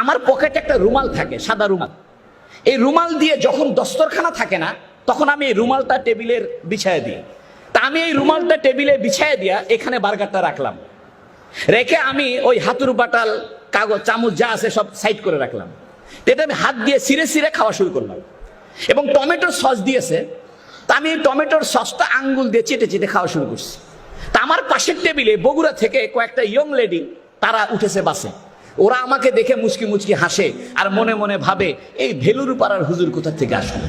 আমার পকেটে একটা রুমাল থাকে, সাদা রুমাল। এই রুমাল দিয়ে যখন দস্তরখানা থাকে না, তখন আমি এই রুমালটা টেবিলের বিছায় দিই। তা আমি এই রুমালটা টেবিলে বিছায় দিয়া এখানে বার্গারটা রাখলাম, রেখে আমি ওই হাতুর বাটাল কাগজ চামচ যা আছে সব সাইড করে রাখলাম। এটা আমি হাত দিয়ে ছিঁড়ে ছিঁড়ে খাওয়া শুরু করলাম। এবং টমেটোর সস দিয়েছে, তা আমি এই টমেটোর সসটা আঙ্গুল দিয়ে চেটে চেটে খাওয়া শুরু করছি। তা আমার পাশের টেবিলে বগুড়া থেকে কয়েকটা ইয়ং লেডি তারা উঠেছে বাসে। ওরা আমাকে দেখে মুচকি মুচকি হাসে আর মনে মনে ভাবে এই ভেলুর পাড়ার হুজুর কোথা থেকে আসলো,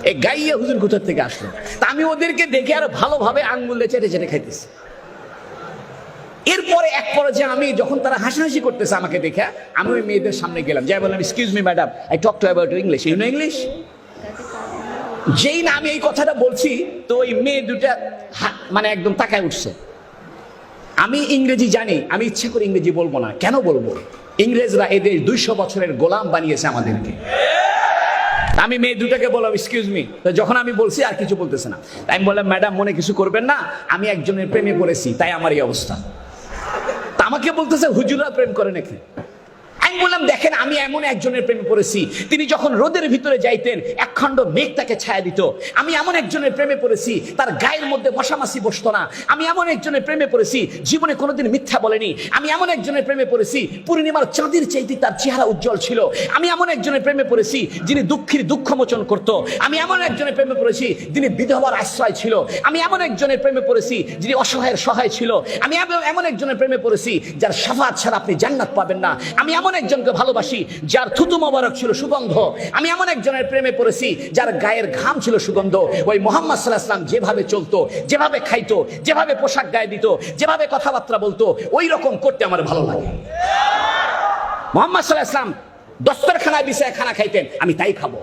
এই গাইয়া হুজুর কোথা থেকে আসলো। তা আমি ওদেরকে দেখে আর ভালোভাবে আঙ্গুল দিয়ে চেটে চেটে খাইতেছি। এরপরে এক পর্যায়ে আমি যখন তারা হাসাহাসি করতেছে আমাকে দেখে, আমি ওই মেয়েদের সামনে গেলাম, যাই বললাম, excuse me madam, I talk to about English, you know English. যেই না আমি এই কথাটা বলছি, তো ওই মেয়ে দুটা মানে একদম তাকায় উঠছে। আমি ইংরেজি জানি, আমি ইচ্ছে করে ইংরেজি বলবো না। কেন বলবো? ইংরেজরা এদের 200 বছরের গোলাম বানিয়েছে আমাদেরকে। আমি মেয়ে দুটাকে বললাম এক্সকিউজ মি। তো যখন আমি বলছি আর কিছু বলতেছে না, আমি বললাম, ম্যাডাম মনে কিছু করবেন না, আমি একজনের প্রেমে পড়েছি, তাই আমার এই অবস্থা। তা আমাকে বলতেছে হুজুররা প্রেম করে নাকি? আমি বললাম, দেখেন, আমি এমন একজনের প্রেমে পড়েছি, তিনি যখন রোদের ভিতরে যাইতেন একখণ্ড মেঘ তাকে ছায়া দিত। আমি এমন একজনের প্রেমে পড়েছি, তার গায়ের মধ্যে মশামাছি বসতো না। আমি এমন একজনের প্রেমে পড়েছি, জীবনে কোনোদিন মিথ্যা বলেনি। আমি এমন একজনের প্রেমে পড়েছি, পূর্ণিমার চাঁদের চাইতে তার চেহারা উজ্জ্বল ছিল। আমি এমন একজনের প্রেমে পড়েছি, যিনি দুঃখীর দুঃখ মোচন করত। আমি এমন একজনের প্রেমে পড়েছি, যিনি বিধবার আশ্রয় ছিল। আমি এমন একজনের প্রেমে পড়েছি, যিনি অসহায়ের সহায় ছিল। আমি এমন একজনের প্রেমে পড়েছি, যার শাফাত ছাড়া আপনি জান্নাত পাবেন না। আমি এমন একজনকে ভালোবাসি, যার থুতু মোবারক ছিল সুগন্ধ। আমি এমন একজনের প্রেমে পড়েছি, যার গায়ের ঘাম ছিল সুগন্ধ। ওই মুহাম্মদ সাল্লাল্লাহু আলাইহি ওয়াসাল্লাম যেভাবে চলতো, যেভাবে খাইতো, যেভাবে পোশাক গায়ে দিত, যেভাবে কথাবার্তা বলতো, ওই রকম করতে আমার ভালো লাগে। মুহাম্মদ সাল্লাল্লাহু আলাইহি ওয়াসাল্লাম দস্তরখানায় বিছায় খানা খাইতেন, আমি তাই খাবো।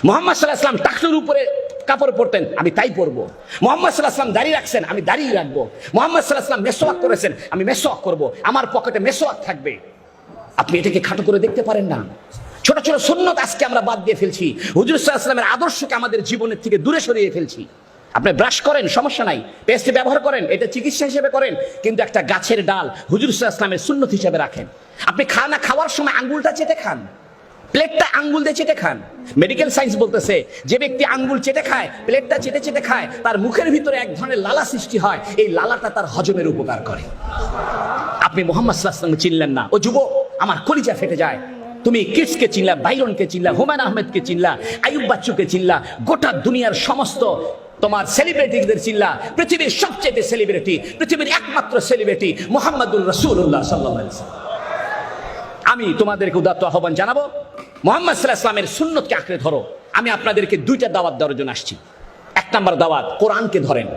মুহাম্মদ সাল্লাল্লাহু আলাইহি ওয়াসাল্লাম টাকলুর উপরে কাপড় পরতেন, আমি তাই পরবো। মুহাম্মদ সাল্লাল্লাহু আলাইহি ওয়াসাল্লাম দাড়ি রাখছেন, আমি দাড়ি রাখবো। মুহাম্মদ সাল্লাল্লাহু আলাইহি ওয়াসাল্লাম মেসওয়াক করেছেন, আমি মেসওয়াক করবো। আমার পকেটে মেসওয়াক থাকবে। আপনি এটাকে খাটো করে দেখতে পারেন না? ছোট ছোট সুন্নত আজকে আমরা বাদ দিয়ে ফেলছি, হুজুর সাল্লাল্লাহু আলাইহি ওয়াসাল্লামের আদর্শকে আমাদের জীবনের থেকে দূরে সরিয়ে ফেলছি। আপনি ব্রাশ করেন, সমস্যা নাই, পেস্ট ব্যবহার করেন, এটা চিকিৎসা হিসেবে করেন, কিন্তু একটা গাছের ডাল হুজুর সাল্লাল্লাহু আলাইহি ওয়াসাল্লামের সুন্নত হিসেবে রাখেন। আপনি খানা খাওয়ার সময় আঙ্গুলটা চেটে খান, প্লেটটা আঙ্গুল দিয়ে চেটে খান। মেডিকেল সায়েন্স বলতেছে, যে ব্যক্তি আঙ্গুল চেটে খায়, প্লেটটা চেটে চেটে খায়, তার মুখের ভিতরে এক ধরনের লালা সৃষ্টি হয়, এই লালাটা তার হজমের উপকার করে। আপনি মুহাম্মদ সাল্লাল্লাহু আলাইহি ওয়াসাল্লামকে চিনলেন না। ও যুবক, আমার কলিজা ফেটে যায়। তুমি কিডসকে চিনলা, বাইরনকে চিনলা, হুমায়ুন আহমেদকে চিনলা, আইয়ুব বাচ্চুকে চিনলা, গোটা দুনিয়ার সমস্ত তোমার সেলিব্রিটিদের চিনলা। পৃথিবীর সবচেয়ে সেলিব্রিটি, পৃথিবীর একমাত্র সেলিব্রিটি মুহাম্মদুর রাসূলুল্লাহ সাল্লাল্লাহু আলাইহি ওয়াসাল্লাম। আমি তোমাদেরকে উদাত্ত আহ্বান জানাবো, মুহাম্মদ সাল্লাল্লাহু আলাইহি ওয়াসাল্লামের সুন্নতকে আঁকড়ে ধরো। আমি আপনাদেরকে 2টা দাওয়াত দেওয়ার জন্য আসছি। 1 নম্বর দাওয়াত, কোরআনকে ধরেন।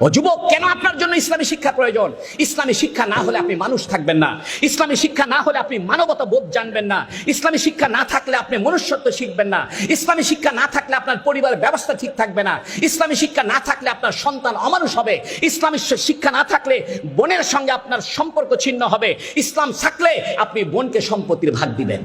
ও যুবক, কেন আপনার জন্য ইসলামী শিক্ষা প্রয়োজন? ইসলামী শিক্ষা না হলে আপনি মানুষ থাকবেন না। ইসলামী শিক্ষা না হলে আপনি মানবতা বোধ জানবেন না। ইসলামী শিক্ষা না থাকলে আপনি মনুষ্যত্ব শিখবেন না। ইসলামী শিক্ষা না থাকলে আপনার পরিবার ব্যবস্থা ঠিক থাকবে না। ইসলামী শিক্ষা না থাকলে আপনার সন্তান অমানুষ হবে। ইসলামী শিক্ষা না থাকলে বোনের সঙ্গে আপনার সম্পর্ক ছিন্ন হবে। ইসলাম থাকলে আপনি বোনকে সম্পত্তির ভাগ দিবেন।